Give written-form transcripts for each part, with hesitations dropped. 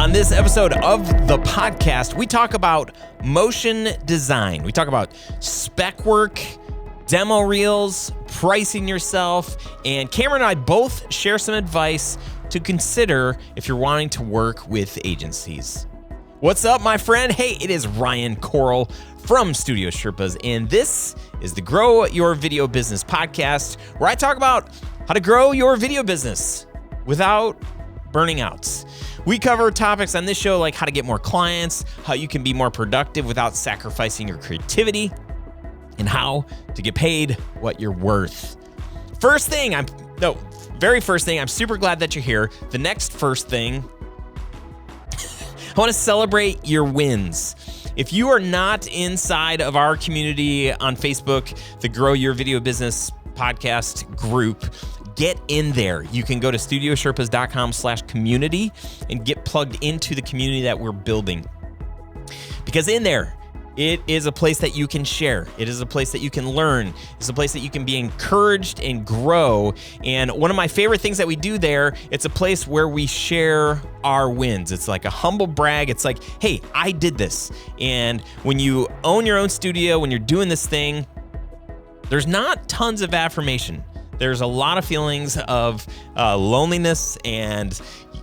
On this episode of the podcast, we talk about motion design. We talk about spec work, demo reels, pricing yourself, and Cameron and I both share some advice to consider if you're wanting to work with agencies. What's up, my friend? Hey, it is Ryan Coral from Studio Sherpas, and this is the Grow Your Video Business podcast, where I talk about how to grow your video business without burning out. We cover topics on this show like how to get more clients, how you can be more productive without sacrificing your creativity, and how to get paid what you're worth. Very first thing, I'm super glad that you're here. The next first thing, I want to celebrate your wins. If you are not inside of our community on Facebook, the Grow Your Video Business podcast group, get in there. You can go to studiosherpas.com/community and get plugged into the community that we're building. Because in there, it is a place that you can share. It is a place that you can learn. It's a place that you can be encouraged and grow. And one of my favorite things that we do there, it's a place where we share our wins. It's like a humble brag. It's like, hey, I did this. And when you own your own studio, when you're doing this thing, there's not tons of affirmation. There's a lot of feelings of loneliness and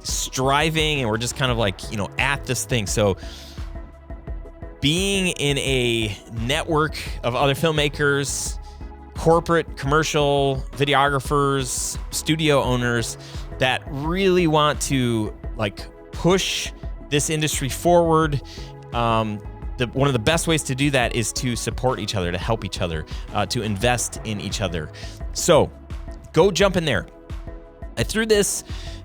striving, and we're just kind of like, at this thing. So being in a network of other filmmakers, corporate, commercial, videographers, studio owners that really want to push this industry forward, one of the best ways to do that is to support each other, to help each other, to invest in each other. So go jump in there. I threw this,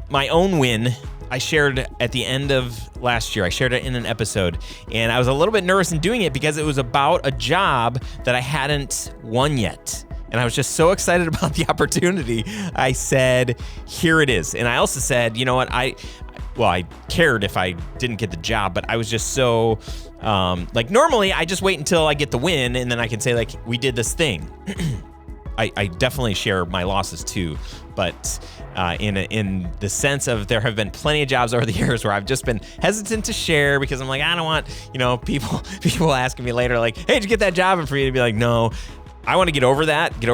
my own win, I shared at the end of last year. I shared it in an episode, and I was a little bit nervous in doing it because it was about a job that I hadn't won yet. And I was just so excited about the opportunity. I said, here it is. And I also said, you know what, I cared if I didn't get the job, but I was just so, normally I just wait until I get the win and then I can say we did this thing. I definitely share my losses too, but in the sense of there have been plenty of jobs over the years where I've just been hesitant to share because I'm like, I don't want, people asking me later hey, did you get that job? And for you to be like, no, I want to get over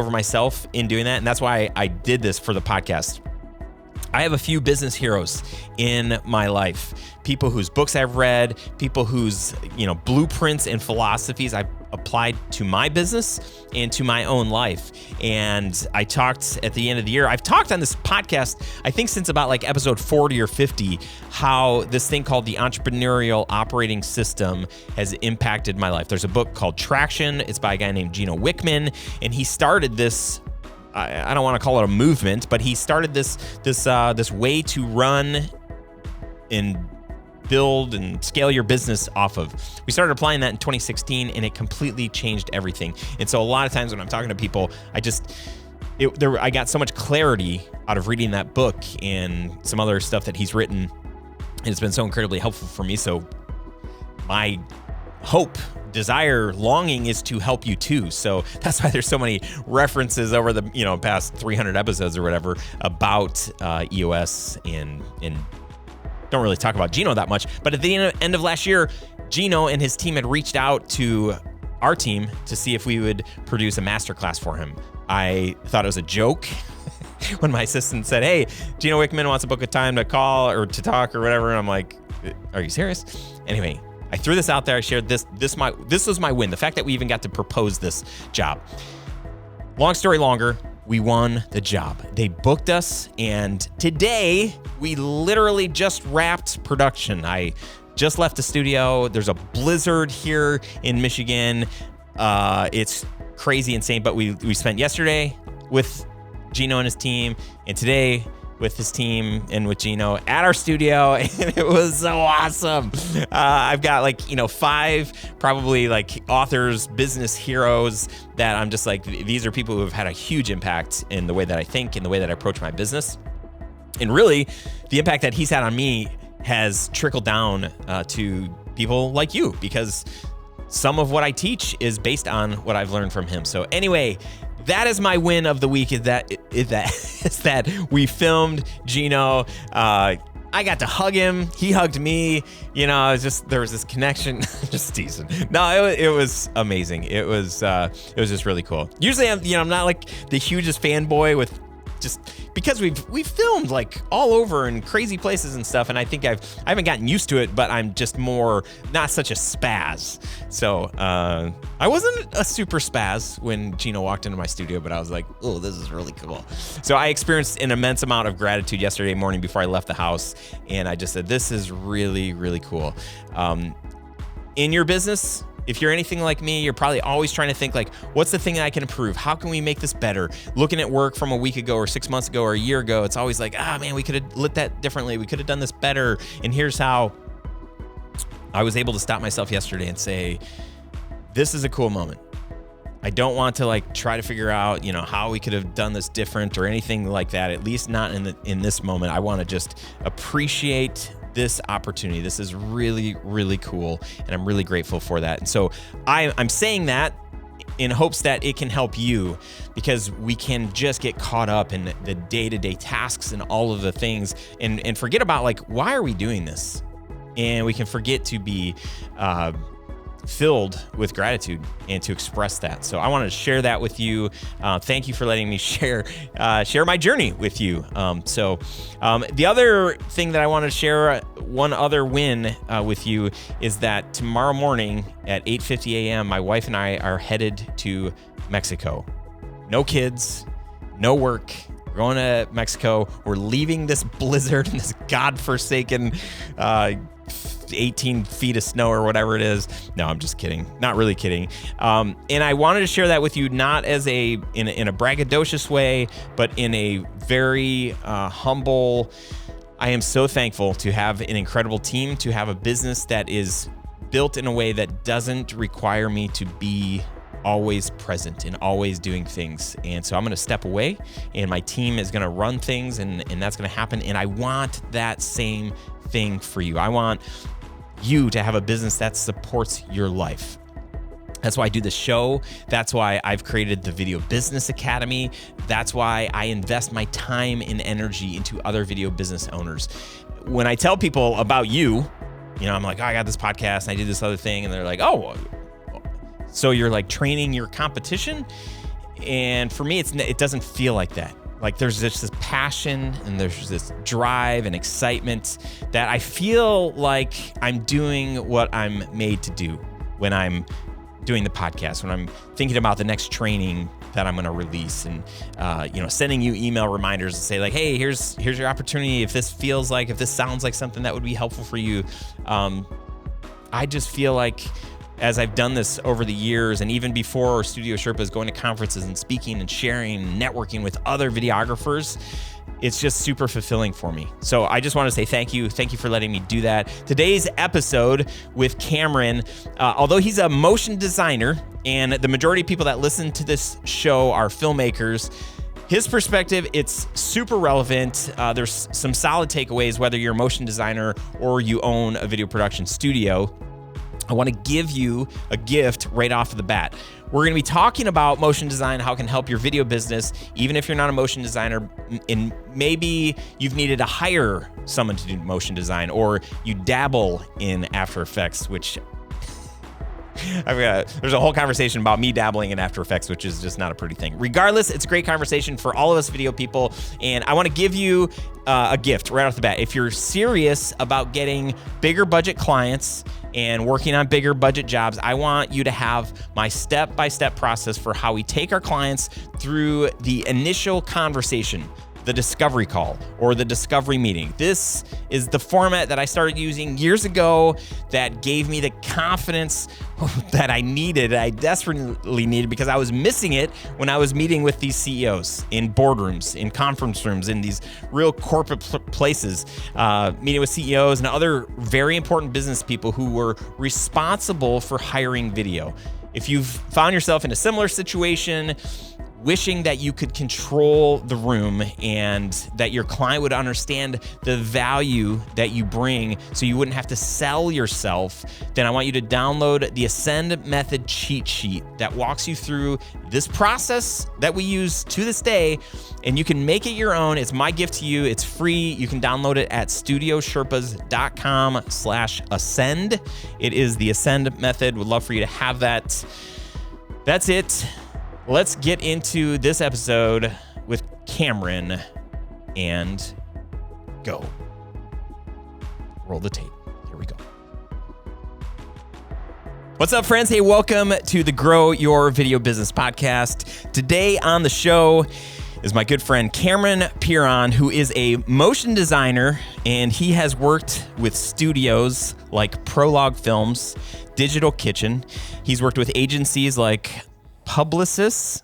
myself in doing that. And that's why I did this for the podcast. I have a few business heroes in my life, people whose books I've read, people whose, blueprints and philosophies I've applied to my business and to my own life. And I talked at the end of the year, I've talked on this podcast, I think since about episode 40 or 50, how this thing called the entrepreneurial operating system has impacted my life. There's a book called Traction. It's by a guy named Gino Wickman, and he started this, I don't want to call it a movement, but he started this way to run and build and scale your business off of. We started applying that in 2016, and it completely changed everything. And so a lot of times when I'm talking to people, I got so much clarity out of reading that book and some other stuff that he's written, and it's been so incredibly helpful for me. So my hope, desire, longing is to help you too. So that's why there's so many references over the past 300 episodes or whatever about EOS and don't really talk about Gino that much. But at the end of last year, Gino and his team had reached out to our team to see if we would produce a masterclass for him. I thought it was a joke when my assistant said, hey, Gino Wickman wants to book a time to call or to talk or whatever. And I'm like, are you serious? Anyway, I threw this out there. I shared this. This was my win. The fact that we even got to propose this job. Long story longer, we won the job. They booked us, and today we literally just wrapped production. I just left the studio. There's a blizzard here in Michigan. It's crazy insane, but we spent yesterday with Gino and his team, and today with his team and with Gino at our studio, and it was so awesome. I've got 5 probably authors, business heroes that I'm just these are people who have had a huge impact in the way that I think, in the way that I approach my business. And really, the impact that he's had on me has trickled down to people like you, because some of what I teach is based on what I've learned from him. So anyway, that is my win of the week, is that we filmed Gino I got to hug him. He hugged me. There was this connection. Just teasing. No, it was amazing. It was just really cool. Usually I'm not like the hugest fanboy with just because we've filmed like all over in crazy places and stuff, and I think I haven't gotten used to it, but I'm just more not such a spaz. So I wasn't a super spaz when Gino walked into my studio, but I was like, oh, this is really cool. So I experienced an immense amount of gratitude yesterday morning before I left the house, and I just said, this is really, really cool. In your business, if you're anything like me, you're probably always trying to think like, what's the thing that I can improve? How can we make this better? Looking at work from a week ago or 6 months ago or a year ago, it's always like, man, we could have lit that differently. We could have done this better. And here's how. I was able to stop myself yesterday and say, this is a cool moment. I don't want to like try to figure out, how we could have done this different or anything like that. At least not in this moment. I want to just appreciate this opportunity. This is really, really cool, and I'm really grateful for that. And so I'm saying that in hopes that it can help you, because we can just get caught up in the day-to-day tasks and all of the things and forget about like, why are we doing this? And we can forget to be filled with gratitude and to express that. So I wanted to share that with you. Thank you for letting me share my journey with you. The other thing that I want to share, one other win with you, is that tomorrow morning at 8:50 a.m., my wife and I are headed to Mexico. No kids, no work. We're going to Mexico. We're leaving this blizzard and this godforsaken 18 feet of snow or whatever it is. No, I'm just kidding. Not really kidding. And I wanted to share that with you, not as in a braggadocious way, but in a very humble. I am so thankful to have an incredible team, to have a business that is built in a way that doesn't require me to be always present and always doing things. And so I'm going to step away, and my team is going to run things, and that's going to happen. And I want that same thing for you. I want you to have a business that supports your life. That's why I do the show. That's why I've created the Video Business Academy. That's why I invest my time and energy into other video business owners. When I tell people about you, I'm like, I got this podcast and I did this other thing. And they're like, oh, so you're like training your competition? And for me, it doesn't feel like that. Like there's just this passion and there's this drive and excitement that I feel like I'm doing what I'm made to do when I'm doing the podcast, when I'm thinking about the next training that I'm going to release, and sending you email reminders and say like, hey, here's your opportunity. If this sounds like something that would be helpful for you. I just feel like, as I've done this over the years, and even before Studio Sherpas, going to conferences and speaking and sharing and networking with other videographers, it's just super fulfilling for me. So I just want to say thank you. Thank you for letting me do that. Today's episode with Cameron, although he's a motion designer and the majority of people that listen to this show are filmmakers, his perspective, it's super relevant. There's some solid takeaways, whether you're a motion designer or you own a video production studio. I want to give you a gift right off the bat. We're going to be talking about motion design, how it can help your video business, even if you're not a motion designer, and maybe you've needed to hire someone to do motion design, or you dabble in After Effects, which there's a whole conversation about me dabbling in After Effects, which is just not a pretty thing. Regardless, it's a great conversation for all of us video people, and I want to give you a gift right off the bat. If you're serious about getting bigger budget clients and working on bigger budget jobs, I want you to have my step-by-step process for how we take our clients through the initial conversation, the discovery call or the discovery meeting. This is the format that I started using years ago that gave me the confidence that I desperately needed, because I was missing it when I was meeting with these CEOs in boardrooms, in conference rooms, in these real corporate places, meeting with CEOs and other very important business people who were responsible for hiring video. If you've found yourself in a similar situation, wishing that you could control the room and that your client would understand the value that you bring so you wouldn't have to sell yourself, then I want you to download the Ascend Method cheat sheet that walks you through this process that we use to this day, and you can make it your own. It's my gift to you. It's free. You can download it at studiosherpas.com/ascend. It is the Ascend Method. Would love for you to have that. That's it. Let's get into this episode with Cameron and go. Roll the tape. Here we go. What's up, friends? Hey, welcome to the Grow Your Video Business podcast. Today on the show is my good friend Cameron Pierron, who is a motion designer, and he has worked with studios like Prologue Films, Digital Kitchen. He's worked with agencies like Publicis.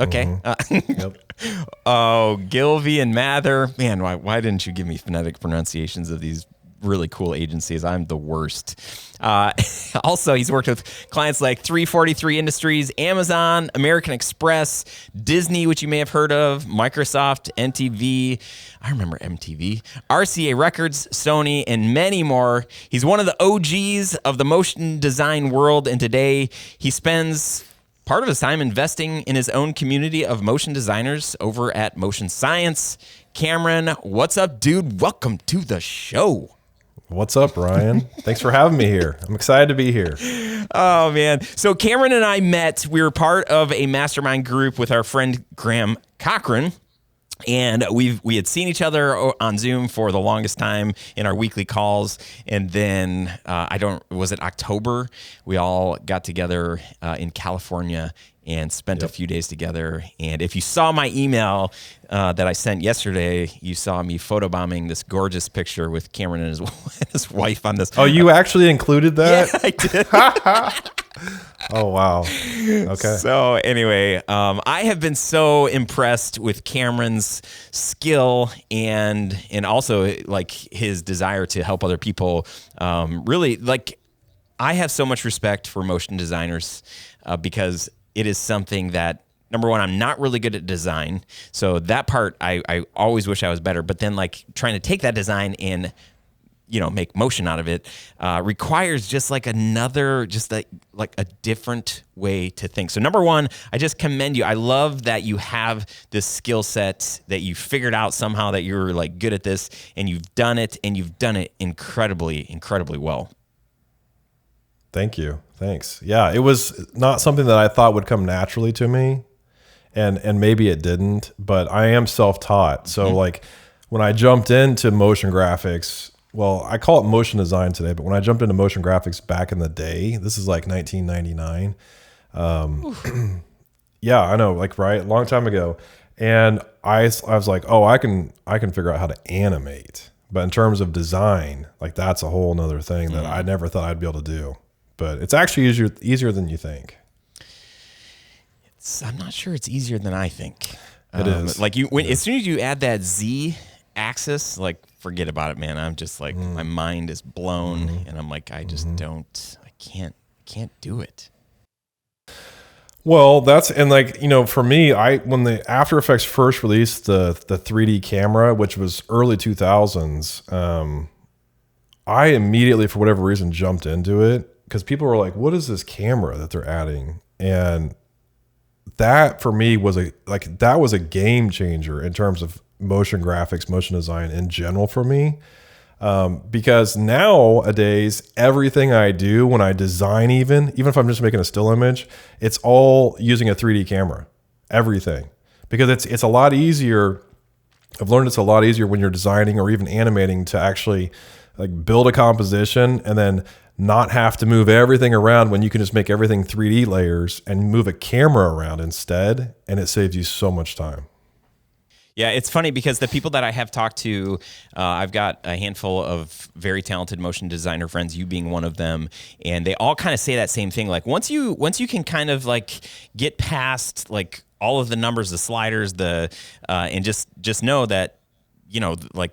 Okay. Yep. Oh, Gilvey and Mather. Man, why didn't you give me phonetic pronunciations of these really cool agencies? I'm the worst. Also, he's worked with clients like 343 Industries, Amazon, American Express, Disney, which you may have heard of, Microsoft, MTV. I remember MTV, RCA Records, Sony, and many more. He's one of the OGs of the motion design world, and today he spends part of his time investing in his own community of motion designers over at Motion Science. Cameron, what's up, dude? Welcome to the show. What's up, Ryan? Thanks for having me here. I'm excited to be here. Oh, man. So Cameron and I met. We were part of a mastermind group with our friend Graham Cochran. And we had seen each other on Zoom for the longest time in our weekly calls. And then, was it October? We all got together in California and spent a few days together. And if you saw my email that I sent yesterday, you saw me photobombing this gorgeous picture with Cameron and his wife on this. Oh, you actually included that? Yeah, I did. Oh, wow. Okay. So anyway, I have been so impressed with Cameron's skill and also like his desire to help other people. Really, like, I have so much respect for motion designers because it is something that, number one, I'm not really good at design. So that part, I always wish I was better. But then, like, trying to take that design and make motion out of it requires just like a different way to think. So number one, I just commend you. I love that you have this skill set, that you figured out somehow that you're like good at this, and you've done it incredibly, incredibly well. Thank you. Thanks. Yeah, it was not something that I thought would come naturally to me, and maybe it didn't, but I am self-taught. So like when I jumped into motion graphics, well, I call it motion design today, but when I jumped into motion graphics back in the day, this is like 1999. Yeah, I know, like, right, a long time ago. And I was like, oh, I can figure out how to animate. But in terms of design, like, that's a whole nother thing that I never thought I'd be able to do. But it's actually easier than you think. I'm not sure it's easier than I think. It is. Like as soon as you add that Z axis, like, forget about it, man. I'm just like, my mind is blown, and I'm like, I just can't do it. Well, for me, when the After Effects first released the 3D camera, which was early 2000s, I immediately, for whatever reason, jumped into it because people were like, what is this camera that they're adding? And that for me was a game changer in terms of motion graphics, motion design in general for me. Because nowadays, everything I do when I design, even if I'm just making a still image, it's all using a 3D camera, everything, because it's a lot easier. I've learned it's a lot easier when you're designing or even animating to actually like build a composition and then not have to move everything around when you can just make everything 3D layers and move a camera around instead. And it saves you so much time. Yeah, it's funny because the people that I have talked to, I've got a handful of very talented motion designer friends, you being one of them, and they all kind of say that same thing. Like once you can kind of like get past like all of the numbers, the sliders, and just know that, like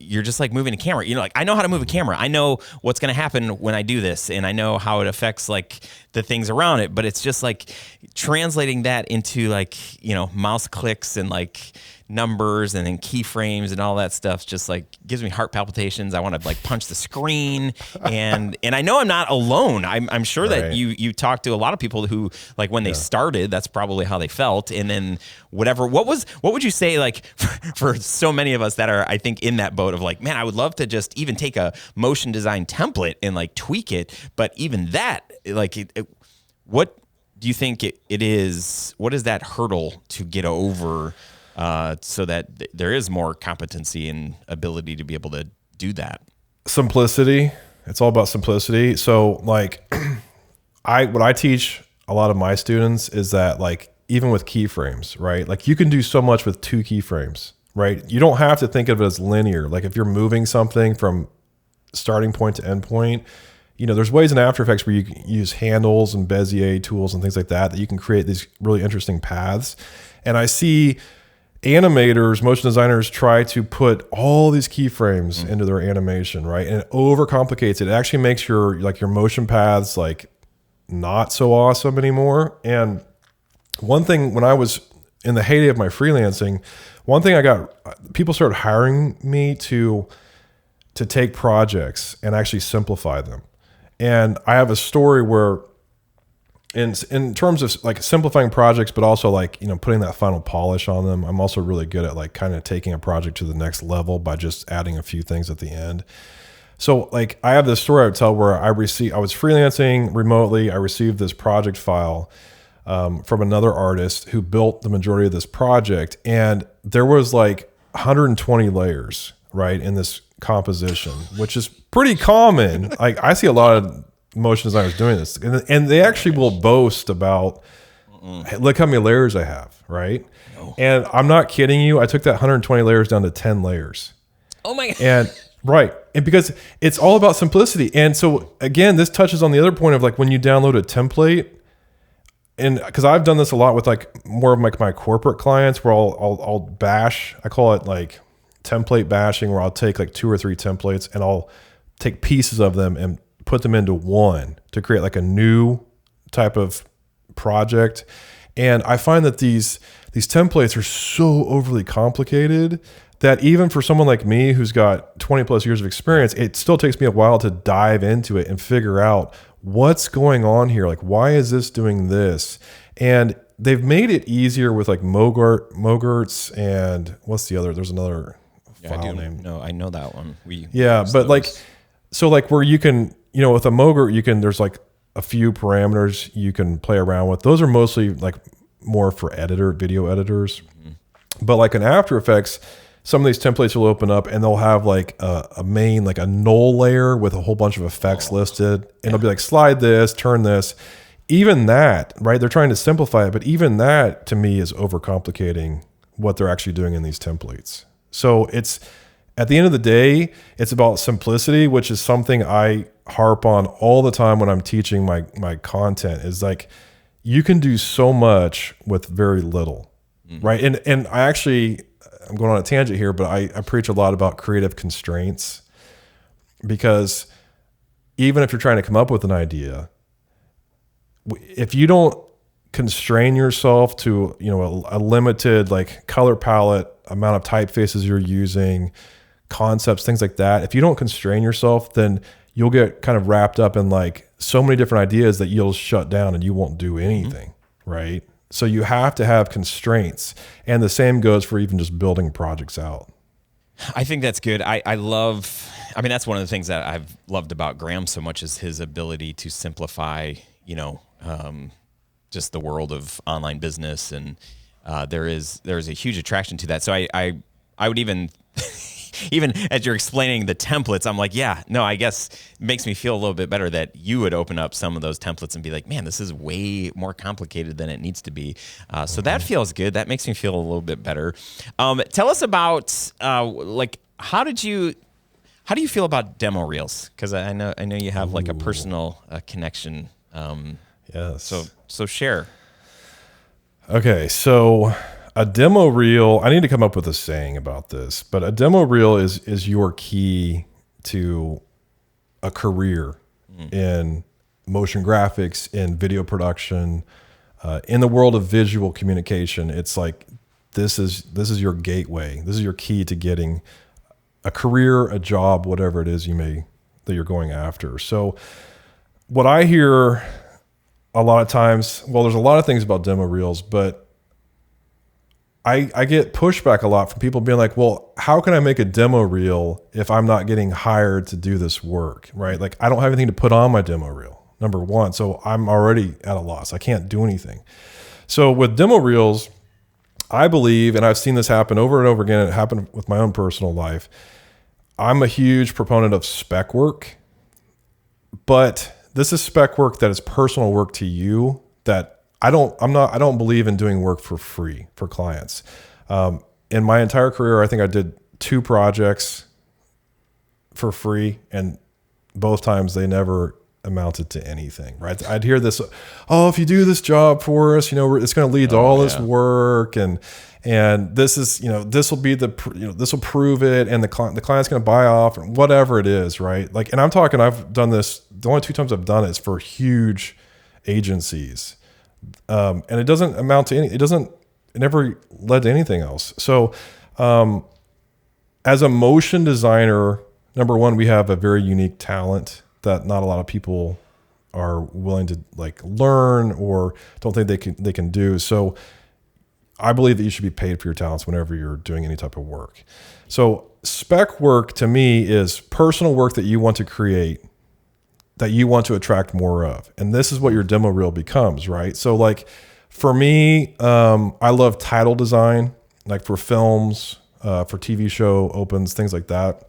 you're just like moving a camera. You know, like I know how to move a camera. I know what's going to happen when I do this, and I know how it affects like the things around it. But it's just like translating that into like, you know, mouse clicks and like numbers and then keyframes and all that stuff just like gives me heart palpitations. I want to like punch the screen, and I know I'm not alone. I'm sure that you talk to a lot of people who like when they started, that's probably how they felt. And then what would you say like for so many of us that are, I think, in that boat of like, man, I would love to just even take a motion design template and like tweak it. But even that, like, what do you think it is? What is that hurdle to get over so that there is more competency and ability to be able to do that? Simplicity. It's all about simplicity. So like what I teach a lot of my students is that like, even with keyframes, right? Like you can do so much with 2 keyframes, right? You don't have to think of it as linear. Like if you're moving something from starting point to end point, you know, there's ways in After Effects where you can use handles and Bezier tools and things like that you can create these really interesting paths. And I see animators, motion designers try to put all these keyframes into their animation, right? And it overcomplicates it. It actually makes your motion paths like not so awesome anymore. And one thing, when I was in the heyday of my freelancing, one thing people started hiring me to take projects and actually simplify them. And I have a story where in terms of like simplifying projects, but also like, you know, putting that final polish on them, I'm also really good at like kind of taking a project to the next level by just adding a few things at the end. So like I have this story I would tell where I was freelancing remotely. I received this project file from another artist who built the majority of this project. And there was like 120 layers, right, in this composition, which is pretty common. Like I see a lot of motion designers doing this, and they actually will boast about, hey, look how many layers I have, right? No. And I'm not kidding you. I took that 120 layers down to 10 layers. Oh my God. And right. And because it's all about simplicity. And so again, this touches on the other point of like when you download a template, and because I've done this a lot with like more of like my corporate clients where I'll bash, I call it like template bashing, where I'll take like 2 or 3 templates and I'll take pieces of them and put them into one to create like a new type of project. And I find that these templates are so overly complicated that even for someone like me who's got 20 plus years of experience, it still takes me a while to dive into it and figure out what's going on here. Like, why is this doing this? And they've made it easier with like Mogarts and what's the other? There's another file name. No, I know that one. But like, so like where you can, you know, with a Mogart, there's like a few parameters you can play around with. Those are mostly like more for video editors. Mm-hmm. But like in After Effects, some of these templates will open up and they'll have like a main, like a null layer with a whole bunch of effects listed. And it'll be like, slide this, turn this. Even that, right? They're trying to simplify it, but even that to me is overcomplicating what they're actually doing in these templates. So it's, at the end of the day, it's about simplicity, which is something I harp on all the time when I'm teaching my content, is like, you can do so much with very little, right? And I'm going on a tangent here, but I preach a lot about creative constraints, because even if you're trying to come up with an idea, if you don't constrain yourself to, you know, a limited like color palette, amount of typefaces you're using, concepts, things like that, if you don't constrain yourself, then you'll get kind of wrapped up in like so many different ideas that you'll shut down and you won't do anything, right? So you have to have constraints, and the same goes for even just building projects out. I think that's good. I mean, that's one of the things that I've loved about Graham so much, is his ability to simplify, you know, just the world of online business. And there is a huge attraction to that. So I would even even as you're explaining the templates, I'm like, yeah, no, I guess it makes me feel a little bit better that you would open up some of those templates and be like, man, this is way more complicated than it needs to be. So that feels good. That makes me feel a little bit better. Tell us about like, how do you feel about demo reels? Because I know you have like a personal connection. Yes. So share. Okay, so a demo reel, I need to come up with a saying about this, but a demo reel is your key to a career in motion graphics, in video production, in the world of visual communication. It's like, this is your gateway. This is your key to getting a career, a job, whatever it is that you're going after. So what I hear a lot of times, well, there's a lot of things about demo reels, but I get pushback a lot from people being like, well, how can I make a demo reel if I'm not getting hired to do this work, right? Like, I don't have anything to put on my demo reel, number one. So I'm already at a loss. I can't do anything. So with demo reels, I believe, and I've seen this happen over and over again, it happened with my own personal life, I'm a huge proponent of spec work, but this is spec work that is personal work to you that I don't believe in doing work for free for clients. In my entire career, I think I did 2 projects for free, and both times they never amounted to anything, right? I'd hear this, oh, if you do this job for us, it's going to lead to all this work, and this is, this will be this will prove it, and the client's going to buy off, or whatever it is, right? Like, and I'm talking, I've done this, the only 2 times I've done it is for huge agencies. And it doesn't amount to it never led to anything else. So, as a motion designer, number one, we have a very unique talent that not a lot of people are willing to like learn or don't think they can do. So I believe that you should be paid for your talents whenever you're doing any type of work. So spec work to me is personal work that you want to create, that you want to attract more of. And this is what your demo reel becomes, right? So like for me, I love title design, like for films, for TV show opens, things like that.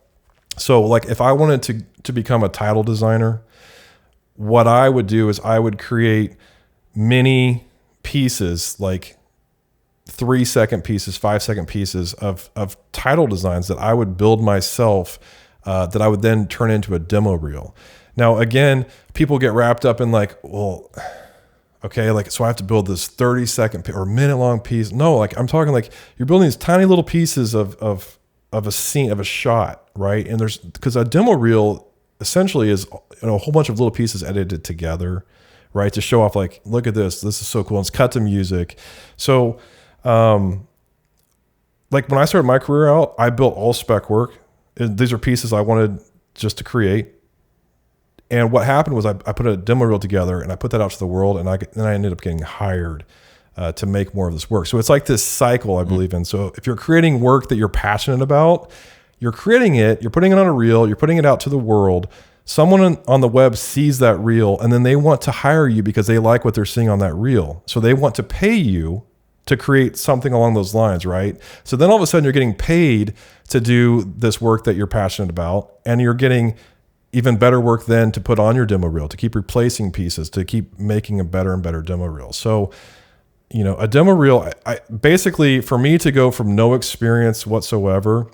So like if I wanted to become a title designer, what I would do is I would create mini pieces, like 3-second pieces, 5-second pieces of title designs that I would build myself, that I would then turn into a demo reel. Now, again, people get wrapped up in like, well, okay, like, so I have to build this 30-second or minute-long piece. No, like I'm talking like you're building these tiny little pieces of a scene, of a shot, right? And because a demo reel essentially is a whole bunch of little pieces edited together, right? To show off like, look at this is so cool. And it's cut to music. So, like when I started my career out, I built all spec work. These are pieces I wanted just to create. And what happened was I put a demo reel together and I put that out to the world, and then I ended up getting hired to make more of this work. So it's like this cycle I believe in. So if you're creating work that you're passionate about, you're creating it, you're putting it on a reel, you're putting it out to the world. Someone on the web sees that reel, and then they want to hire you because they like what they're seeing on that reel. So they want to pay you to create something along those lines, right? So then all of a sudden you're getting paid to do this work that you're passionate about, and you're getting even better work then to put on your demo reel, to keep replacing pieces, to keep making a better and better demo reel. So, a demo reel, I basically, for me to go from no experience whatsoever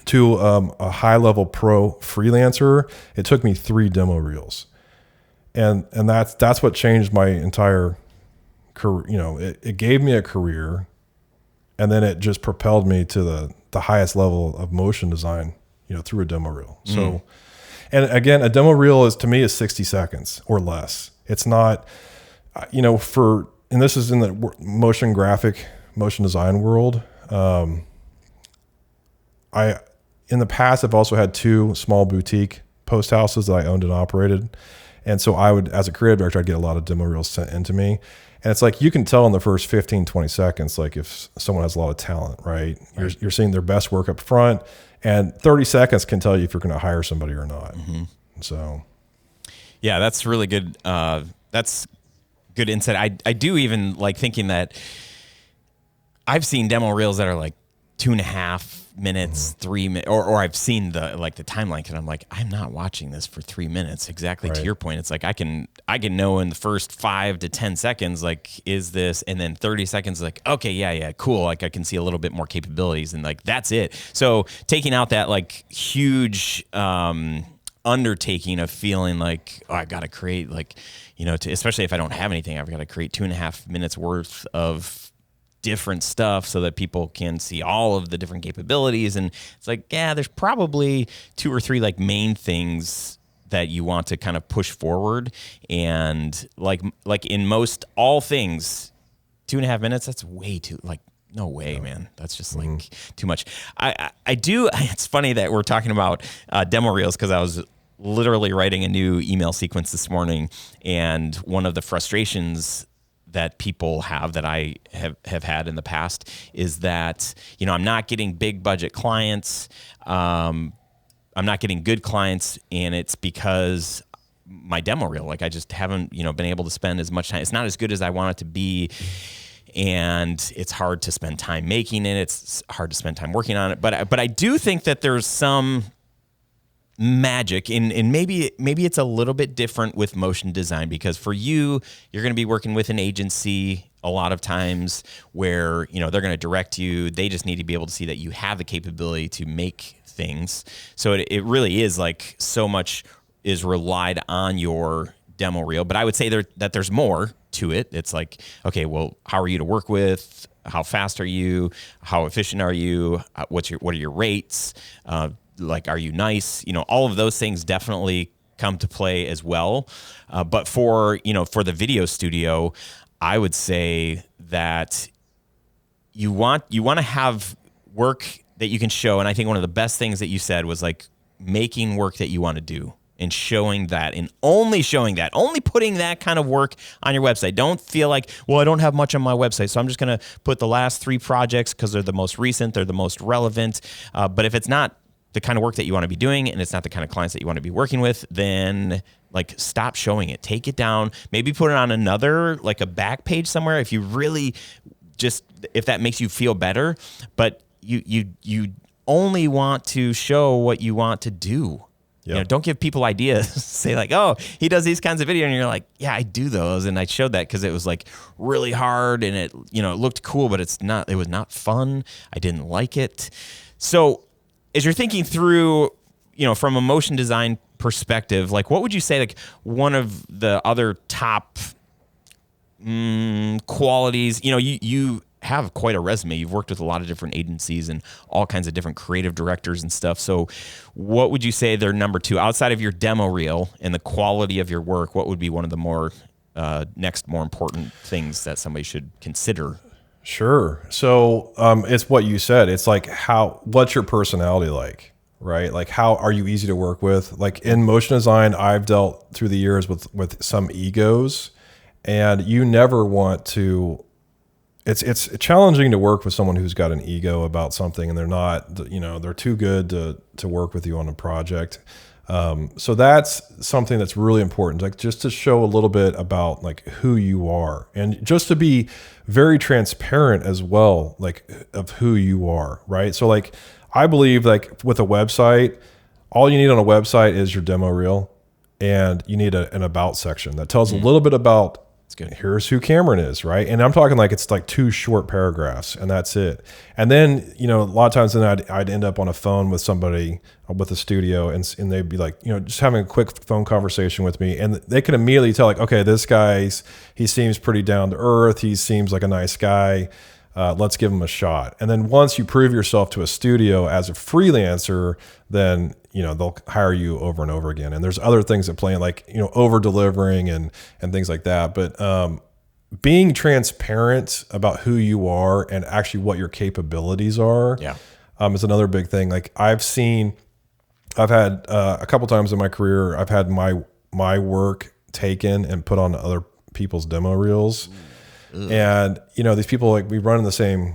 to a high-level pro freelancer, it took me 3 demo reels. And that's what changed my entire career. It gave me a career, and then it just propelled me to the highest level of motion design, through a demo reel. So, and again, a demo reel to me is 60 seconds or less. It's not, and this is in the motion design world. In the past, I've also had 2 small boutique post houses that I owned and operated. And so I would, as a creative director, I'd get a lot of demo reels sent into me. And it's like, you can tell in the first 15, 20 seconds, like if someone has a lot of talent, right? You're seeing their best work up front, and 30 seconds can tell you if you're going to hire somebody or not. Mm-hmm. So. Yeah, that's really good. That's good insight. I do even like thinking that I've seen demo reels that are like 2.5 minutes, 3 minutes, or I've seen the timeline, and I'm like, I'm not watching this for 3 minutes. Exactly. Right. To your point, it's like I can know in the first 5 to 10 seconds, like, is this, and then 30 seconds, like, okay, yeah, cool. Like I can see a little bit more capabilities, and like that's it. So taking out that like huge undertaking of feeling like, oh, I got to create, like, especially if I don't have anything, I've got to create 2.5 minutes worth of different stuff so that people can see all of the different capabilities. And it's like, yeah, there's probably 2 or 3 like main things that you want to kind of push forward. And like in most all things, 2.5 minutes, that's way too, like, no way, man. That's just like too much. I do. It's funny that we're talking about demo reels, because I was literally writing a new email sequence this morning, and one of the frustrations that people have that I have had in the past is that, you know, I'm not getting big budget clients. I'm not getting good clients, and it's because my demo reel, like I just haven't, you know, been able to spend as much time. It's not as good as I want it to be. And it's hard to spend time making it. It's hard to spend time working on it. But I do think that there's some magic in maybe it's a little bit different with motion design, because for you're going to be working with an agency a lot of times where, you know, they're going to direct you. They just need to be able to see that you have the capability to make things. So it really is like so much is relied on your demo reel. But I would say that there's more to it. It's like, okay, well, how are you to work with? How fast are you? How efficient are you? What are your rates? Like, are you nice? You know, all of those things definitely come to play as well. But for the video studio, I would say that you want to have work that you can show. And I think one of the best things that you said was like making work that you want to do. And showing that, and only showing that, only putting that kind of work on your website. Don't feel like, well, I don't have much on my website, so I'm just going to put the last 3 projects because they're the most recent, they're the most relevant. But if it's not the kind of work that you want to be doing, and it's not the kind of clients that you want to be working with, then like stop showing it. Take it down. Maybe put it on another, like a back page somewhere if you really if that makes you feel better. But you only want to show what you want to do. Yep. You know, don't give people ideas. Say like, oh, he does these kinds of video, and you're like, yeah, I do those, and I showed that because it was like really hard, and it looked cool, but it was not fun. I didn't like it. So, as you're thinking through, from a motion design perspective, like what would you say, like one of the other top qualities? You have quite a resume. You've worked with a lot of different agencies and all kinds of different creative directors and stuff. So what would you say they're number 2 outside of your demo reel and the quality of your work? What would be one of the more important things that somebody should consider? Sure. So it's what you said. It's like what's your personality like, right? Like how are you easy to work with? Like in motion design, I've dealt through the years with some egos, and you never want to. It's challenging to work with someone who's got an ego about something, and they're not, they're too good to work with you on a project. So that's something that's really important, like just to show a little bit about like who you are, and just to be very transparent as well, like of who you are, right? So like I believe like with a website, all you need on a website is your demo reel, and you need an about section that tells a little bit about, here's who Cameron is, right? And I'm talking like it's like 2 short paragraphs, and that's it. And then, a lot of times then I'd end up on a phone with somebody with a studio, and they'd be like, just having a quick phone conversation with me, and they can immediately tell like, okay, this he seems pretty down to earth. He seems like a nice guy. Let's give him a shot. And then once you prove yourself to a studio as a freelancer, then they'll hire you over and over again. And there's other things at play, like over delivering and things like that. But being transparent about who you are and actually what your capabilities are, is another big thing. Like I've had a couple times in my career, I've had my work taken and put on other people's demo reels. And these people, like we run in the same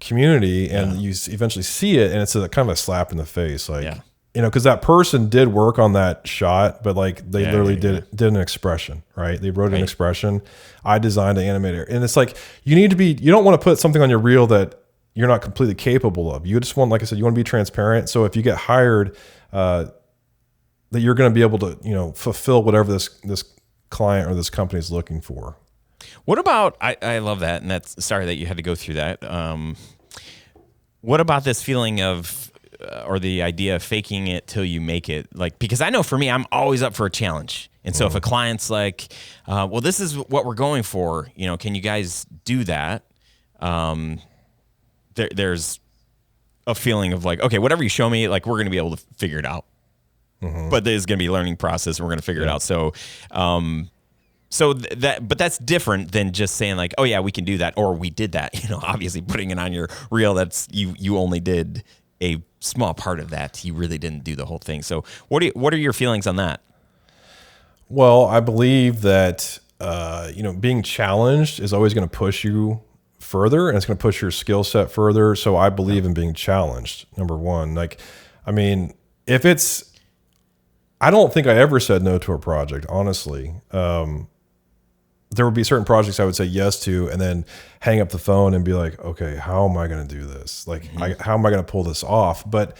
community, and you eventually see it, and it's a kind of a slap in the face, like because that person did work on that shot, but like they literally did an expression, right? They wrote an expression. I designed an animator, and it's like you don't want to put something on your reel that you're not completely capable of. You just want, like I said, you want to be transparent. So if you get hired, that you're going to be able to fulfill whatever this client or this company is looking for. What about, I love that, and that's, sorry that you had to go through that. What about this feeling of, or the idea of faking it till you make it? Like, because I know for me, I'm always up for a challenge. And so if a client's like, well, this is what we're going for, can you guys do that? there's a feeling of like, okay, whatever you show me, like we're going to be able to figure it out. But there's going to be a learning process, and we're going to figure it out. So, but that's different than just saying like, oh yeah, we can do that, or we did that. You know, obviously putting it on your reel, that's you only did a small part of that. You really didn't do the whole thing. So, what are your feelings on that? Well, I believe that being challenged is always going to push you further, and it's going to push your skill set further. So I believe in being challenged. Number one, like, I mean, I don't think I ever said no to a project, honestly. There would be certain projects I would say yes to, and then hang up the phone and be like, okay, how am I going to do this? Like, how am I going to pull this off? But,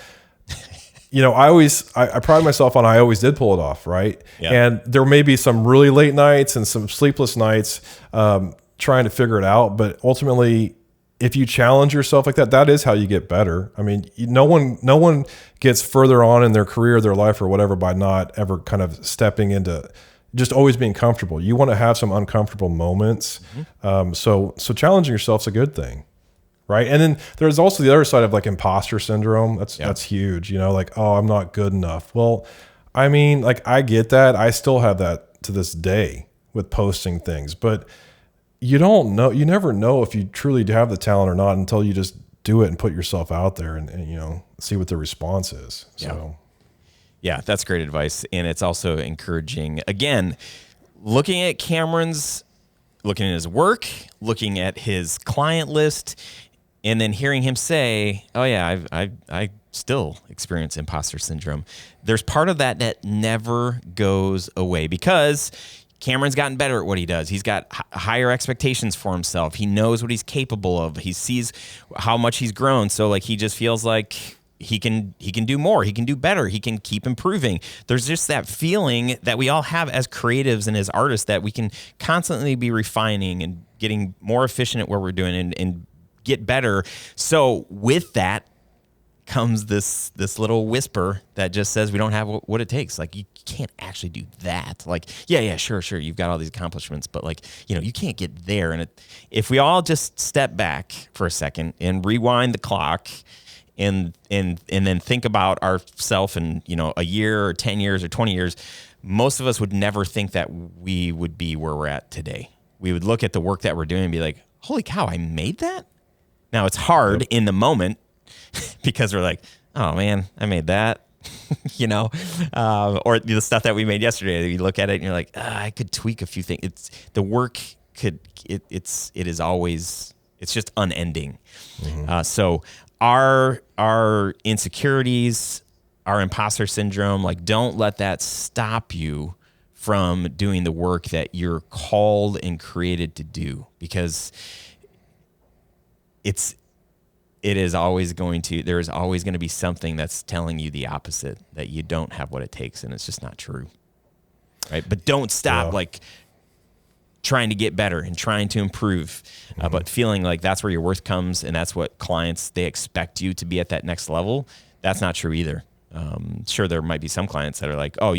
I pride myself on, I always did pull it off. Right. Yeah. And there may be some really late nights and some sleepless nights, trying to figure it out. But ultimately, if you challenge yourself like that, that is how you get better. I mean, no one gets further on in their career, their life, or whatever by not ever kind of stepping into just always being comfortable. You want to have some uncomfortable moments. So challenging yourself is a good thing, right? And then there's also the other side of like imposter syndrome. That's huge. Like, oh, I'm not good enough. Well, I mean, like, I get that. I still have that to this day with posting things, but you don't know. You never know if you truly have the talent or not until you just do it and put yourself out there and see what the response is. So, yeah, that's great advice. And it's also encouraging, again, looking at Cameron's, looking at his work, looking at his client list, and then hearing him say, oh yeah, I still experience imposter syndrome. There's part of that never goes away because Cameron's gotten better at what he does. He's got higher expectations for himself. He knows what he's capable of. He sees how much he's grown. So like, he just feels like he can do more. He can do better. He can keep improving. There's just that feeling that we all have as creatives and as artists that we can constantly be refining and getting more efficient at what we're doing and get better. So with that comes this little whisper that just says we don't have what it takes. Like, you can't actually do that. Like, yeah, sure. You've got all these accomplishments, but like, you can't get there. And if we all just step back for a second and rewind the clock and then think about ourselves in, a year or 10 years or 20 years, most of us would never think that we would be where we're at today. We would look at the work that we're doing and be like, holy cow, I made that? Now, it's hard in the moment, because we're like, oh man, I made that, or the stuff that we made yesterday. You look at it and you're like, I could tweak a few things. It's the work it is always, it's just unending. So our insecurities, our imposter syndrome, like, don't let that stop you from doing the work that you're called and created to do, because there's always going to be something that's telling you the opposite, that you don't have what it takes, and it's just not true. Right? But don't stop like trying to get better and trying to improve, but feeling like that's where your worth comes and that's what clients, they expect you to be at that next level. That's not true either. Sure, there might be some clients that are like, oh,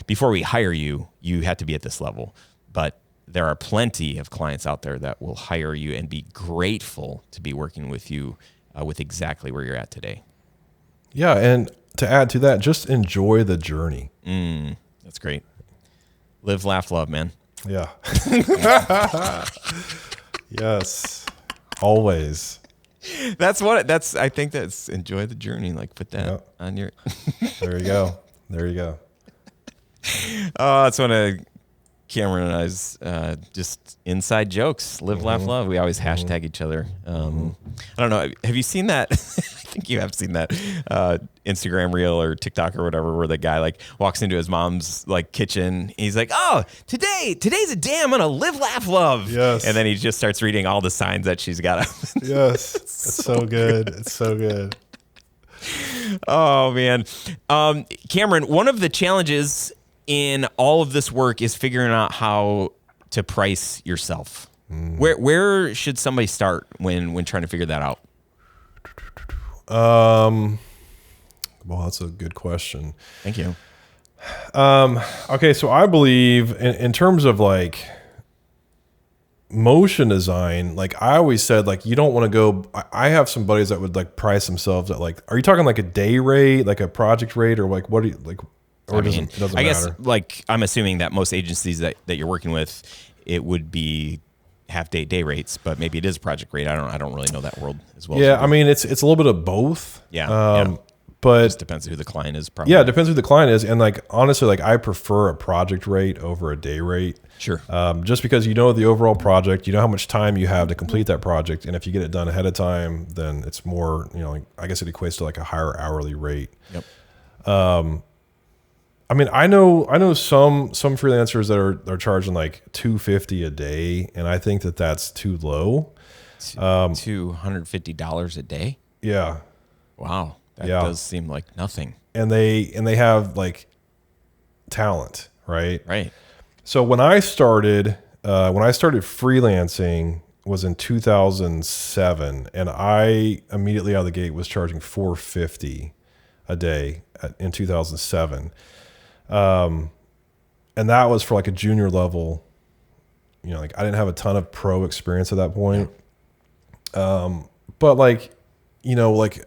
before we hire you, you have to be at this level. But there are plenty of clients out there that will hire you and be grateful to be working with you with exactly where you're at today. Yeah, and to add to that, just enjoy the journey. That's great. Live, laugh, love, man. Yeah. Yes. Always. I think that's enjoy the journey. Like, put that on your. There you go. Oh, that's one of Cameron and I's just inside jokes. Live, laugh, love. We always hashtag each other. I don't know. Have you seen that? I think you have seen that Instagram reel or TikTok or whatever, where the guy like walks into his mom's like kitchen. He's like, "Oh, today's a day I'm gonna live, laugh, love." Yes. And then he just starts reading all the signs that she's got. Yes. It's so good. It's so good. Oh man, Cameron. One of the challenges in all of this work is figuring out how to price yourself. Where should somebody start when trying to figure that out? Well, that's a good question. Thank you. Okay, so I believe in terms of like motion design, like I always said, like you don't want to go. I have some buddies that would like price themselves at like, are you talking like a day rate, like a project rate, or like what do you like? Or it doesn't I matter? guess like I'm assuming that most agencies that you're working with, it would be half day rates, but maybe it is project rate. I don't really know that world as well. Yeah, I mean it's a little bit of both. Yeah. But it just depends who the client is. Probably. Yeah, it depends who the client is, and like honestly, like I prefer a project rate over a day rate. Sure. Just because you know the overall project, you know how much time you have to complete that project, and if you get it done ahead of time, then it's more, like, I guess it equates to like a higher hourly rate. Yep. I mean, I know some freelancers that are charging like $250 a day, and I think that's too low. $250 a day. Yeah. Wow. That does seem like nothing. And they have like talent, right? Right. So when I started freelancing was in 2007, and I immediately out of the gate was charging $450 a day in 2007. And that was for like a junior level, like I didn't have a ton of pro experience at that point. But like, like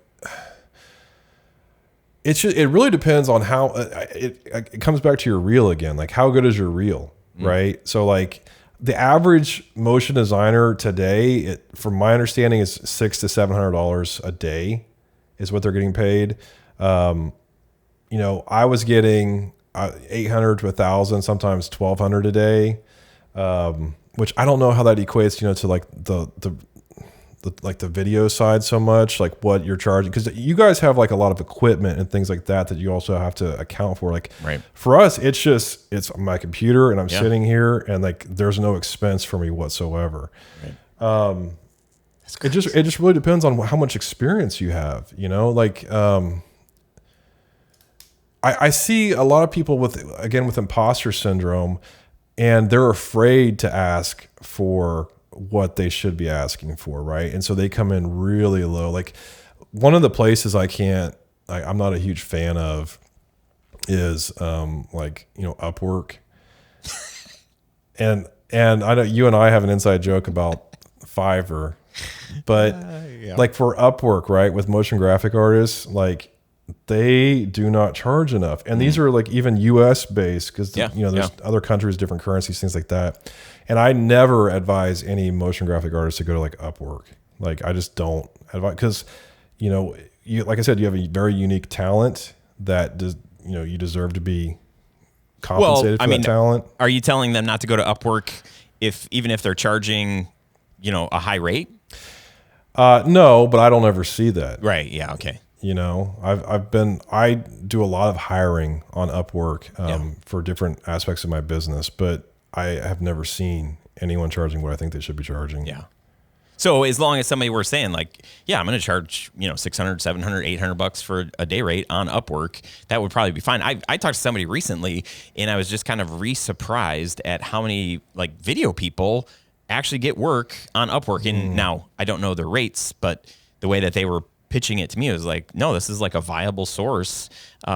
it really depends on how it comes back to your reel again. Like how good is your reel, right? So like the average motion designer today, from my understanding, is $600 to $700 a day is what they're getting paid. I was getting 800 to 1,000, sometimes 1,200 a day, which I don't know how that equates, to like the video side so much, like what you're charging, because you guys have like a lot of equipment and things like that you also have to account for. Like for us, it's my computer and I'm sitting here and like there's no expense for me whatsoever. It just really depends on how much experience you have, like I see a lot of people with imposter syndrome, and they're afraid to ask for what they should be asking for, right? And so they come in really low. Like one of the places I'm not a huge fan of is Upwork. and I know you and I have an inside joke about Fiverr, but like for Upwork, right, with motion graphic artists, like they do not charge enough. And these are like even US based, because there's other countries, different currencies, things like that. And I never advise any motion graphic artists to go to like Upwork. Like I just don't advise, because you like I said, you have a very unique talent that you deserve to be compensated for that talent. Are you telling them not to go to Upwork even if they're charging a high rate? No, but I don't ever see that. Right. Yeah. Okay. I do a lot of hiring on Upwork for different aspects of my business, but I have never seen anyone charging what I think they should be charging. Yeah. So as long as somebody were saying like, I'm going to charge, $600, $700, $800 for a day rate on Upwork, that would probably be fine. I talked to somebody recently, and I was just kind of surprised at how many like video people actually get work on Upwork. And now I don't know their rates, but the way that they were pitching it to me was like, no, this is like a viable source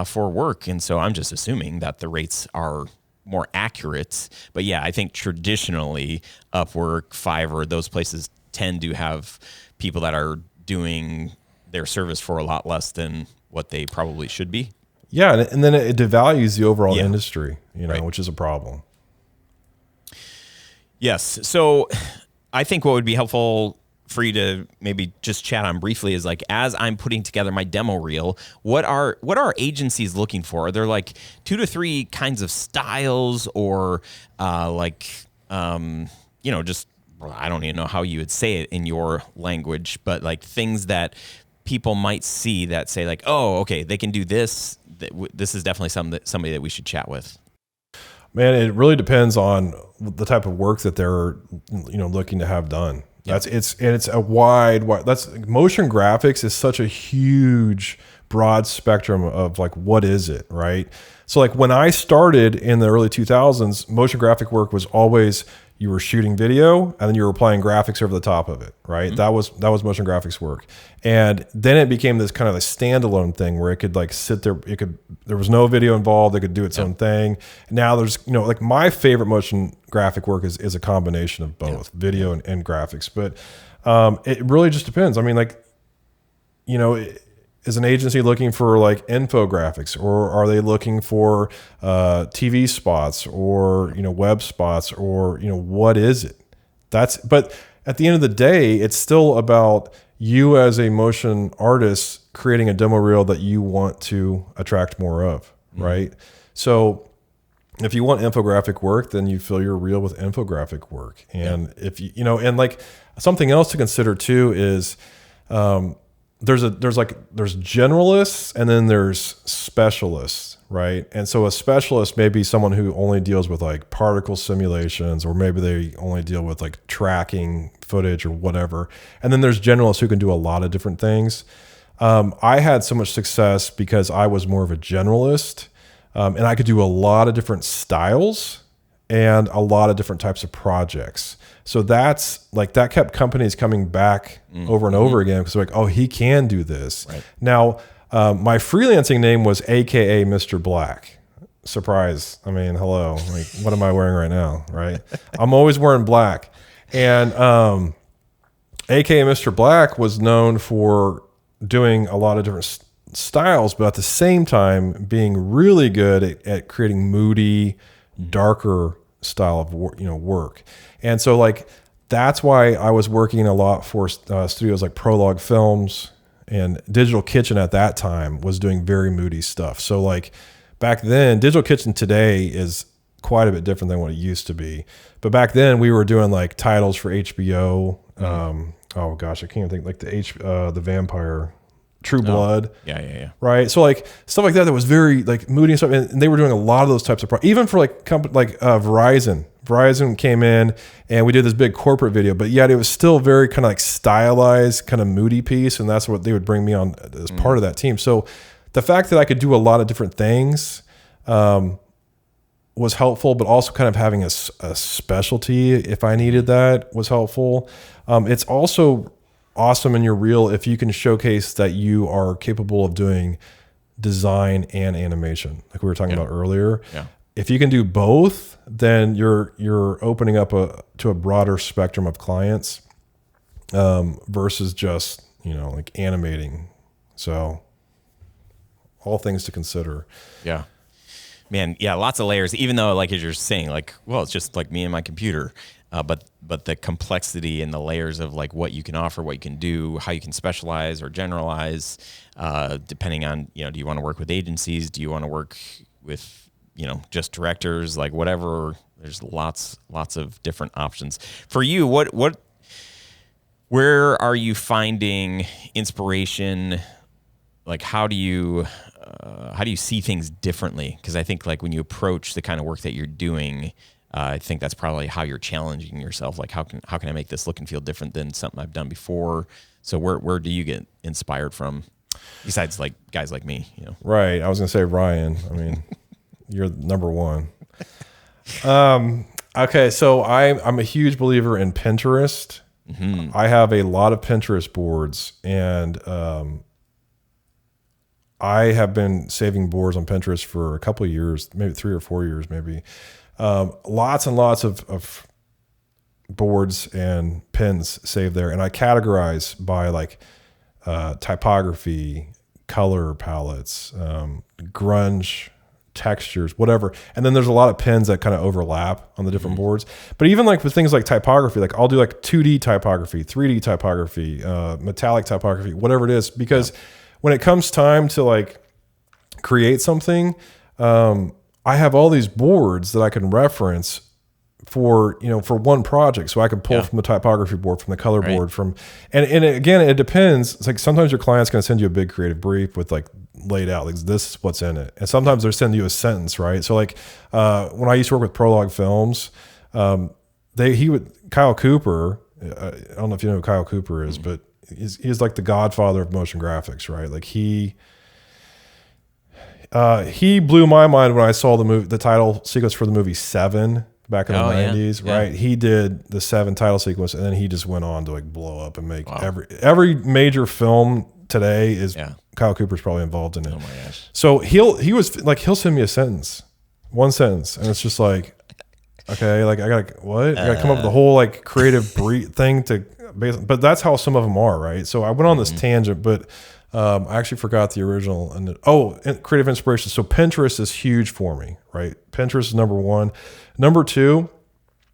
for work. And so I'm just assuming that the rates are more accurate. But yeah, I think traditionally Upwork, Fiverr, those places tend to have people that are doing their service for a lot less than what they probably should be. Yeah, and then it devalues the overall industry, which is a problem. Yes. So I think what would be helpful for you to maybe just chat on briefly is like, as I'm putting together my demo reel, what are agencies looking for? Are there like 2 to 3 kinds of styles, or just, I don't even know how you would say it in your language, but like things that people might see that say like, oh, okay, they can do this. This is definitely somebody that we should chat with. Man, it really depends on the type of work that they're, looking to have done. It's a wide. That's motion graphics is such a huge broad spectrum of like, what is it, right? So like when I started in the early 2000s, motion graphic work was always, you were shooting video and then you were applying graphics over the top of it, right? Mm-hmm. That was motion graphics work. And then it became this kind of a standalone thing where it could like sit there, there was no video involved, it could do its own thing. Now there's, like my favorite motion graphic work is a combination of both video and graphics. But it really just depends. I mean, like, is an agency looking for like infographics, or are they looking for TV spots or web spots, or what is it? But at the end of the day, it's still about you as a motion artist creating a demo reel that you want to attract more of, right? So if you want infographic work, then you fill your reel with infographic work. And if and like something else to consider too is there's generalists and then there's specialists, right? And so a specialist may be someone who only deals with like particle simulations, or maybe they only deal with like tracking footage or whatever. And then there's generalists who can do a lot of different things. I had so much success because I was more of a generalist, and I could do a lot of different styles and a lot of different types of projects. So that kept companies coming back over and over again, because they're like, oh, he can do this. Right. Now, my freelancing name was AKA Mr. Black. Surprise. I mean, hello. Like, what am I wearing right now? Right. I'm always wearing black. And AKA Mr. Black was known for doing a lot of different styles, but at the same time being really good at creating moody, darker style of work. And so like that's why I was working a lot for studios like Prologue Films, and Digital Kitchen at that time was doing very moody stuff. So like back then, Digital Kitchen today is quite a bit different than what it used to be. But back then we were doing like titles for HBO. Oh gosh, I can't even think, like the Vampire, True Blood. Yeah. Right. So like stuff like that was very like moody and stuff. And they were doing a lot of those types of projects, even for like Verizon. Verizon came in and we did this big corporate video, but yet it was still very kind of like stylized, kind of moody piece. And that's what they would bring me on as part of that team. So the fact that I could do a lot of different things was helpful, but also kind of having a specialty if I needed that was helpful. It's also awesome in your reel if you can showcase that you are capable of doing design and animation, like we were talking about earlier. Yeah. If you can do both, then you're opening up to a broader spectrum of clients versus just like animating. So all things to consider. Yeah, man. Yeah, lots of layers. Even though, like as you're saying, like, well, it's just like me and my computer. But the complexity and the layers of like what you can offer, what you can do, how you can specialize or generalize, depending on, do you want to work with agencies? Do you want to work with, just directors, like whatever? There's lots of different options for you. Where are you finding inspiration? Like, how do you see things differently? Because I think like when you approach the kind of work that you're doing, I think that's probably how you're challenging yourself. Like, how can I make this look and feel different than something I've done before? So where do you get inspired from, besides like guys like me? Right. I was gonna say Ryan. I mean, you're number one. Okay, so I'm a huge believer in Pinterest. Mm-hmm. I have a lot of Pinterest boards, and I have been saving boards on Pinterest for a couple of years, maybe 3 or 4 years, maybe. Lots and lots of boards and pins saved there. And I categorize by like typography, color palettes, grunge, textures, whatever. And then there's a lot of pins that kind of overlap on the different boards. But even like with things like typography, like I'll do like 2D typography, 3D typography, metallic typography, whatever it is. Because when it comes time to like create something, I have all these boards that I can reference for one project. So I can pull from the typography board, from the color board, and again, it depends. It's like sometimes your client's going to send you a big creative brief with like laid out, like this is what's in it. And sometimes they're sending you a sentence, right? So like, when I used to work with Prologue Films, Kyle Cooper, I don't know if you know who Kyle Cooper is, but he's like the godfather of motion graphics, right? Like he He blew my mind when I saw the title sequence for the movie Seven back in the 90s, yeah. right? He did the Seven title sequence, and then he just went on to like blow up and make every major film today is Kyle Cooper's probably involved in it. Oh my gosh. So he'll send me a sentence, one sentence, and it's just like, okay, like I gotta come up with a whole like creative thing to, but that's how some of them are, right? So I went on this tangent, but I actually forgot the original. And creative inspiration. So Pinterest is huge for me, right? Pinterest is number one. Number two,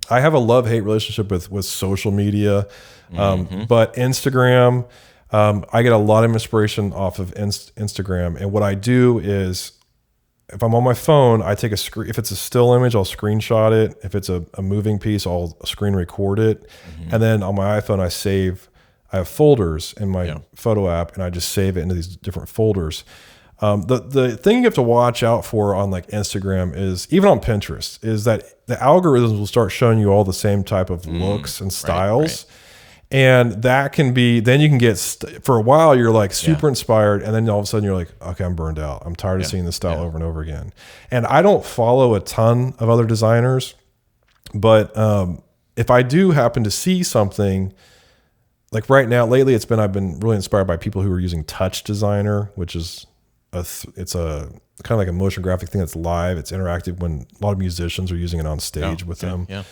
I have a love-hate relationship with social media, but Instagram, I get a lot of inspiration off of Instagram. And what I do is, if I'm on my phone, I take a screen. If it's a still image, I'll screenshot it. If it's a moving piece, I'll screen record it. And then on my iPhone, I have folders in my photo app, and I just save it into these different folders. The thing you have to watch out for on like Instagram is, even on Pinterest, is that the algorithms will start showing you all the same type of looks and styles. Right. And that can be, then you can get, for a while, you're like super inspired. And then all of a sudden you're like, okay, I'm burned out. I'm tired of seeing this style over and over again. And I don't follow a ton of other designers, but if I do happen to see something, like right now, lately, I've been really inspired by people who are using Touch Designer, which is it's a kind of like a motion graphic thing that's live. It's interactive, when a lot of musicians are using it on stage with them. Yeah.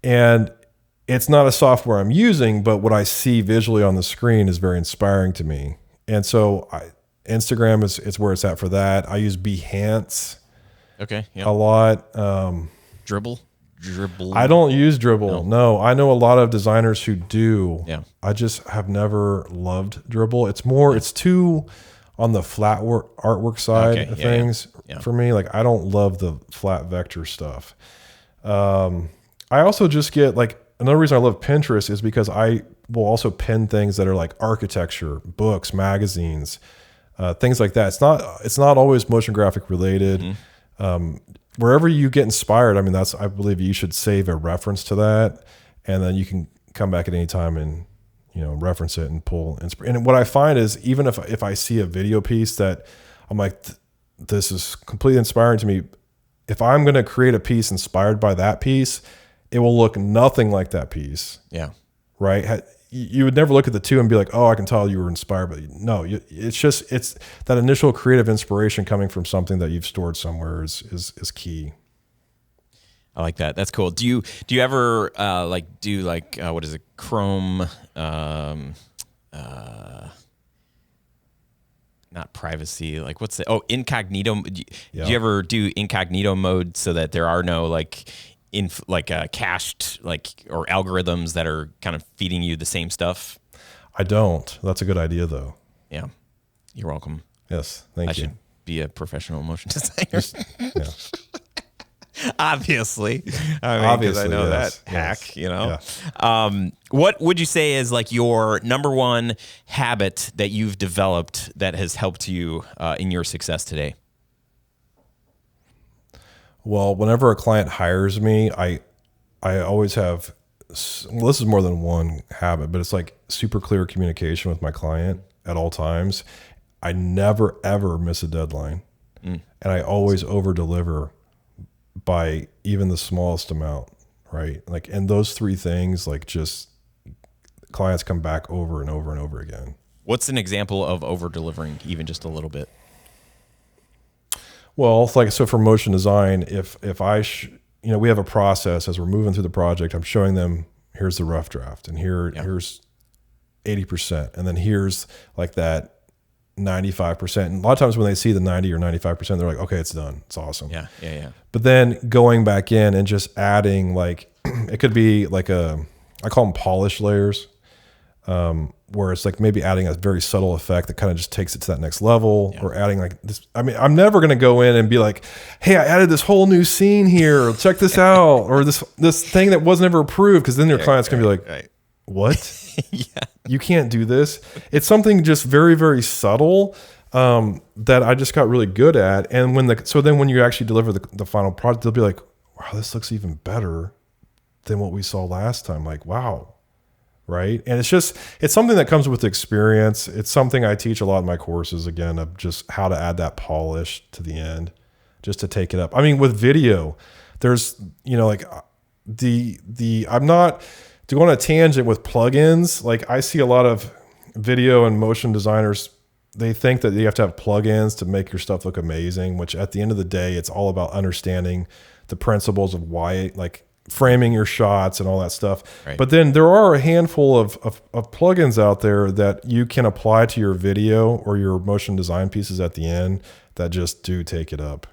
And it's not a software I'm using, but what I see visually on the screen is very inspiring to me. And so Instagram is where it's at for that. I use Behance a lot. Dribble. I don't use Dribble. No, I know a lot of designers who do. Yeah. I just have never loved Dribble. It's too on the flat artwork side of things for me. Like, I don't love the flat vector stuff. I also just get like, another reason I love Pinterest is because I will also pin things that are like architecture, books, magazines, things like that. It's not always motion graphic related. Wherever you get inspired, I mean, I believe you should save a reference to that, and then you can come back at any time and, reference it and pull inspiration. And what I find is, even if I see a video piece that I'm like, this is completely inspiring to me, if I'm going to create a piece inspired by that piece, it will look nothing like that piece. Yeah. Right. You would never look at the two and be like, oh, I can tell you were inspired, but no, it's that initial creative inspiration coming from something that you've stored somewhere is key. I like that. That's cool. Do you ever what is it? Chrome, not privacy. Like, what's it? Oh, incognito. Do you ever do incognito mode so that there are no cached or algorithms that are kind of feeding you the same stuff? I don't. That's a good idea, though. Yeah, you're welcome. Yes, thank you. I should be a professional motion designer. Obviously, I know that hack. What would you say is like your number one habit that you've developed that has helped you in your success today? Well, whenever a client hires me, I always have, this is more than one habit, but it's like super clear communication with my client at all times. I never, ever miss a deadline. And I always over deliver by even the smallest amount, right? Like, and those three things, like, just clients come back over and over and over again. What's an example of over delivering, even just a little bit? Well, so for motion design, if I, we have a process as we're moving through the project, I'm showing them, here's the rough draft, and here's 80%. And then here's like that 95%. And a lot of times when they see the 90 or 95%, they're like, okay, it's done. It's awesome. Yeah. But then going back in and just adding, like, it could be like I call them polish layers, where it's like maybe adding a very subtle effect that kind of just takes it to that next level, or adding like this. I mean, I'm never going to go in and be like, hey, I added this whole new scene here. Check this out. Or this thing that wasn't ever approved. Cause then your client's going to be like, what? You can't do this. It's something just very, very subtle, that I just got really good at. And then when you actually deliver the final product, they'll be like, wow, this looks even better than what we saw last time. Like, wow. right? And it's something that comes with experience. It's something I teach a lot in my courses, again, of just how to add that polish to the end, just to take it up. I mean, with video, there's, like I'm not to go on a tangent with plugins. Like I see a lot of video and motion designers, they think that you have to have plugins to make your stuff look amazing, which at the end of the day, it's all about understanding the principles of why, like framing your shots and all that stuff. Right. But then there are a handful of plugins out there that you can apply to your video or your motion design pieces at the end that just do take it up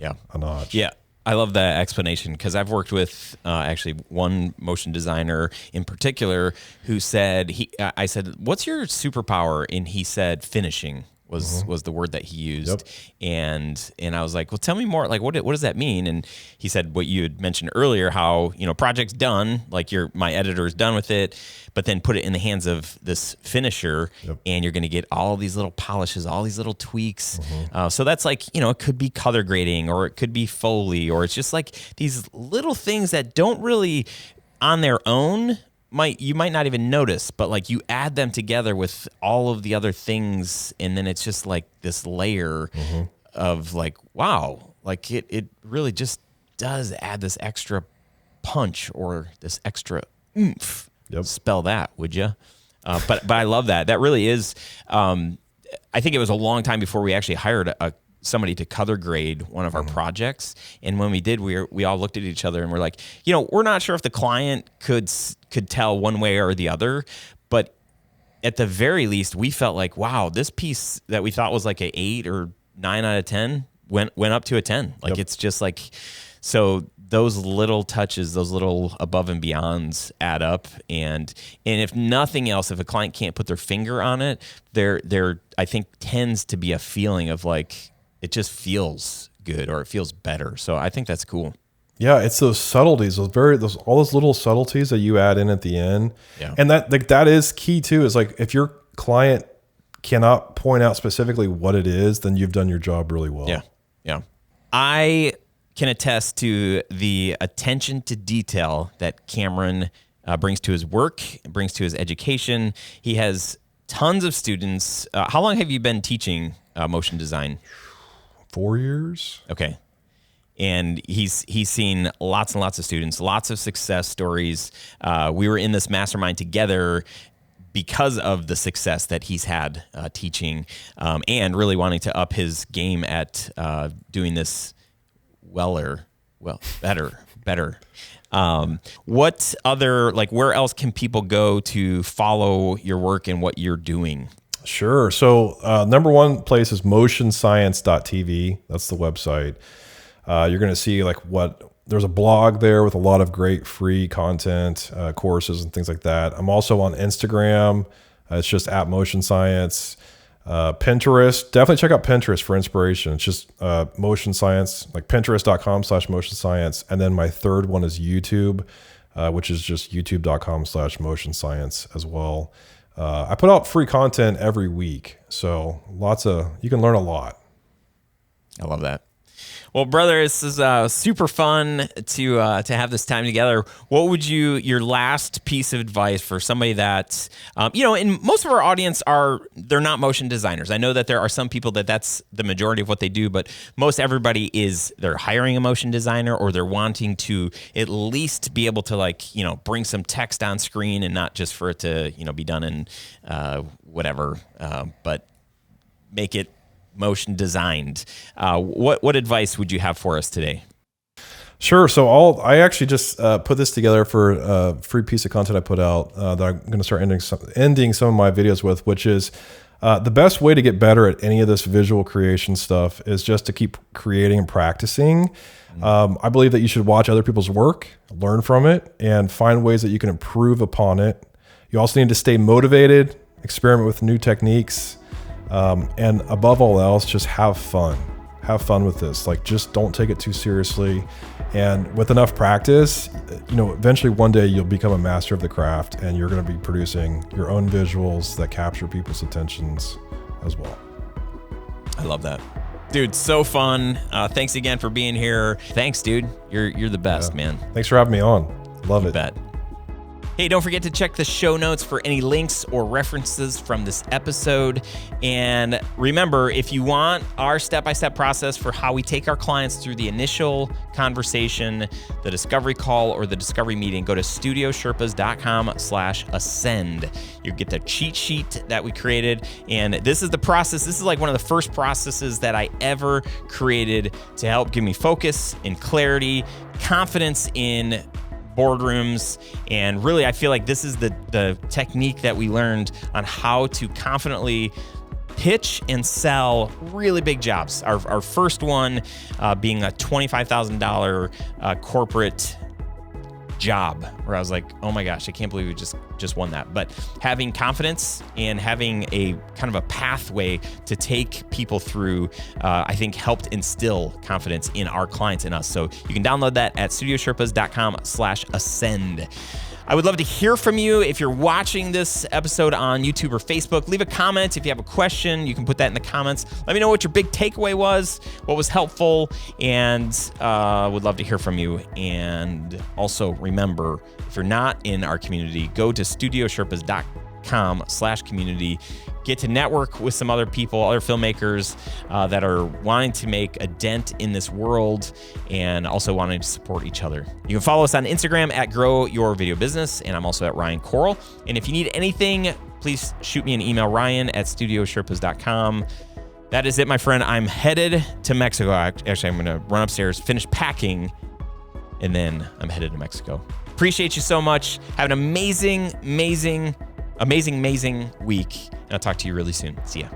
a notch. Yeah. I love that explanation because I've worked with actually one motion designer in particular who said, I said, what's your superpower? And he said finishing was the word that he used. And I was like, well, tell me more. Like, what does that mean? And he said what you had mentioned earlier, how, project's done, like my editor is done with it, but then put it in the hands of this finisher and you're going to get all these little polishes, all these little tweaks. So that's like, it could be color grading or it could be Foley, or it's just like these little things that don't really on their own you might not even notice, but like you add them together with all of the other things, and then it's just like this layer of like, wow, like it really just does add this extra punch or this extra oomph. Spell that, would you? But I love that. That really is. I think it was a long time before we actually hired somebody to color grade one of our projects. And when we did, we all looked at each other and we're like, we're not sure if the client could tell one way or the other, but at the very least, we felt like, wow, this piece that we thought was like an 8 or 9 out of 10 went up to a 10. Like it's just like, so those little touches, those little above and beyonds add up. And if nothing else, if a client can't put their finger on it, there I think tends to be a feeling of like, it just feels good or it feels better. So I think that's cool. Yeah, it's those subtleties, all those little subtleties that you add in at the end. Yeah. And that is key too, is like if your client cannot point out specifically what it is, then you've done your job really well. Yeah. Yeah. I can attest to the attention to detail that Cameron brings to his work, brings to his education. He has tons of students. How long have you been teaching motion design? 4 years. Okay. And he's seen lots and lots of students, lots of success stories. We were in this mastermind together because of the success that he's had teaching and really wanting to up his game at doing this better. What other, like, where else can people go to follow your work and what you're doing? Sure. So number one place is motionscience.tv. That's the website. You're going to see there's a blog there with a lot of great free content, courses and things like that. I'm also on Instagram. It's just at Motion Science. Pinterest, definitely check out Pinterest for inspiration. It's just Motion Science, like pinterest.com/motion science. And then my third one is YouTube, which is just youtube.com/motion science as well. I put out free content every week, so you can learn a lot. I love that. Well, brother, this is super fun to have this time together. What would your last piece of advice for somebody that, and most of our audience they're not motion designers. I know that there are some people that's the majority of what they do, but most everybody they're hiring a motion designer or they're wanting to at least be able to bring some text on screen and not just for it to, be done in whatever, but make it motion designed. What advice would you have for us today? Sure. So I actually just put this together for a free piece of content I put out that I'm going to start ending some of my videos with, which is the best way to get better at any of this visual creation stuff is just to keep creating and practicing. I believe that you should watch other people's work, learn from it, and find ways that you can improve upon it. You also need to stay motivated, experiment with new techniques, and above all else, just have fun. Have fun with this. Just don't take it too seriously. And with enough practice, eventually one day you'll become a master of the craft and you're going to be producing your own visuals that capture people's attentions as well. I love that. Dude, so fun. Thanks again for being here. Thanks, dude. You're the best, man. Thanks for having me on. Love it. Bet. Hey, don't forget to check the show notes for any links or references from this episode. And remember, if you want our step-by-step process for how we take our clients through the initial conversation, the discovery call, or the discovery meeting, go to studiosherpas.com/ascend. You get the cheat sheet that we created. And this is the process. This is like one of the first processes that I ever created to help give me focus and clarity, confidence in boardrooms. And really, I feel like this is the technique that we learned on how to confidently pitch and sell really big jobs. Our first one being a $25,000 corporate job, where I was like, oh my gosh, I can't believe we just won that. But having confidence and having a kind of a pathway to take people through, I think helped instill confidence in our clients and us. So you can download that at studiosherpas.com/ascend. I would love to hear from you. If you're watching this episode on YouTube or Facebook, leave a comment. If you have a question, you can put that in the comments. Let me know what your big takeaway was, what was helpful, and would love to hear from you. And also remember, if you're not in our community, go to studiosherpas.com/community. Get to network with some other people, other filmmakers that are wanting to make a dent in this world and also wanting to support each other. You can follow us on Instagram at Grow Your Video Business, and I'm also at Ryan Coral. And if you need anything, please shoot me an email, ryan@studiosherpas.com. That is it, my friend. I'm headed to Mexico. Actually, I'm going to run upstairs, finish packing, and then I'm headed to Mexico. Appreciate you so much. Have an amazing week. And I'll talk to you really soon. See ya.